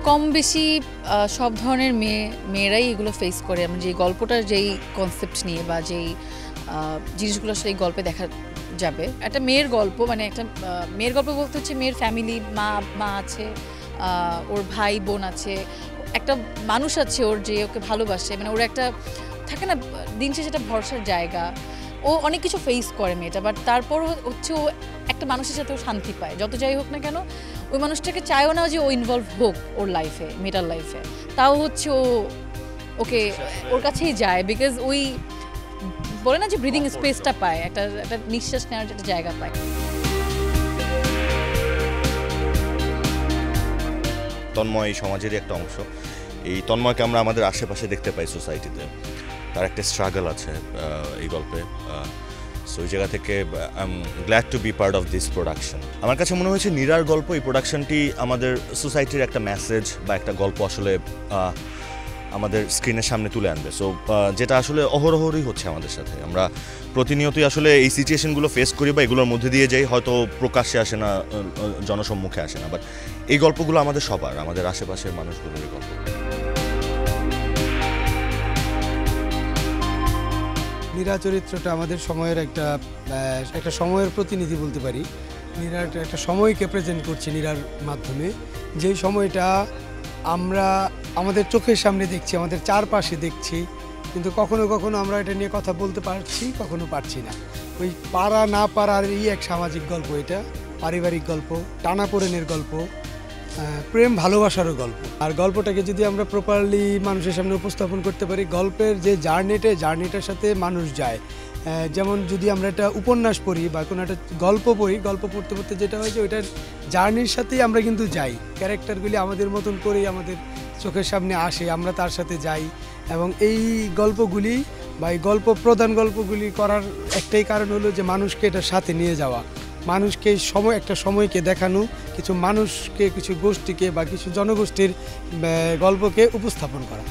কম বেশি সব ধরনের মেয়েরাই এগুলো ফেস করে। মানে যে গল্পটার যেই কনসেপ্ট নিয়ে বা যেই জিনিসগুলো আসলে এই গল্পে দেখা যাবে, একটা মেয়ের গল্প, মানে একটা মেয়ের গল্প বলতে হচ্ছে মেয়ের ফ্যামিলি, মা আছে, ওর ভাই বোন আছে, একটা মানুষ আছে ওর যে ওকে ভালোবাসে, মানে ওর একটা থাকে না দিন শেষে একটা ভরসার জায়গা। ও অনেক কিছু ফেস করে মেয়েটা, বাট তারপর হচ্ছে ও একটা মানুষের সাথে ও শান্তি পায়। যত যাই হোক না কেন, ওই মানুষটাকে চায়ও না যে ও ইনভলভ হোক ওর লাইফে, মেয়েটার লাইফে, তাও হচ্ছে ওকে ওর কাছেই যায়, বিকজ ওই বলে না যে ব্রিদিং স্পেসটা পায়, একটা নিঃশ্বাস নেওয়ার একটা জায়গা পায়। তন্ময় সমাজেরই একটা অংশ। এই তন্ময়কে আমরা আমাদের আশেপাশে দেখতে পাই সোসাইটিতে। তার একটা স্ট্রাগল আছে এই গল্পে। সো ওই জায়গা থেকে I am glad to be part of this production. আমার কাছে মনে হয়েছে নীরার গল্প, এই প্রোডাকশনটি আমাদের সোসাইটির একটা মেসেজ বা একটা গল্প আসলে আমাদের স্ক্রিনের সামনে তুলে আনবে। সো যেটা আসলে অহরহরই হচ্ছে আমাদের সাথে। আমরা প্রতিনিয়তই আসলে এই সিচুয়েশনগুলো ফেস করি বা এগুলোর মধ্যে দিয়ে যাই, হয়তো প্রকাশ্যে আসে না, জনসম্মুখে আসে না, বাট এই গল্পগুলো আমাদের সবার, আমাদের আশেপাশের মানুষগুলোর গল্প। নীরা চরিত্রটা আমাদের সময়ের একটা সময়ের প্রতিনিধি বলতে পারি। নীরার একটা সময়কে প্রেজেন্ট করছে নীরার মাধ্যমে, যেই সময়টা আমরা আমাদের চোখের সামনে দেখছি, আমাদের চারপাশে দেখছি, কিন্তু কখনো কখনো আমরা এটা নিয়ে কথা বলতে পারছি, কখনো পারছি না। ওই পারা না পারার এক সামাজিক গল্প, এটা পারিবারিক গল্প, টানাপোড়েনের গল্প, প্রেম ভালোবাসারও গল্প। আর গল্পটাকে যদি আমরা প্রপারলি মানুষের সামনে উপস্থাপন করতে পারি, গল্পের যে জার্নিটার সাথে মানুষ যায়। যেমন যদি আমরা একটা উপন্যাস পড়ি বা কোনো একটা গল্প পড়ি, গল্প পড়তে পড়তে যেটা হয় যে ওইটার জার্নির সাথেই আমরা কিন্তু যাই, ক্যারেক্টারগুলি আমাদের মতন করেই আমাদের চোখের সামনে আসে, আমরা তার সাথে যাই। এবং এই গল্পগুলি বা এই প্রধান গল্পগুলি করার একটাই কারণ হলো যে মানুষকে এটার সাথে নিয়ে যাওয়া, মানুষকে একটা সময়কে দেখানো, কিছু মানুষকে, কিছু গোষ্ঠীকে বা কিছু জনগোষ্ঠীর গল্পকে উপস্থাপন করা।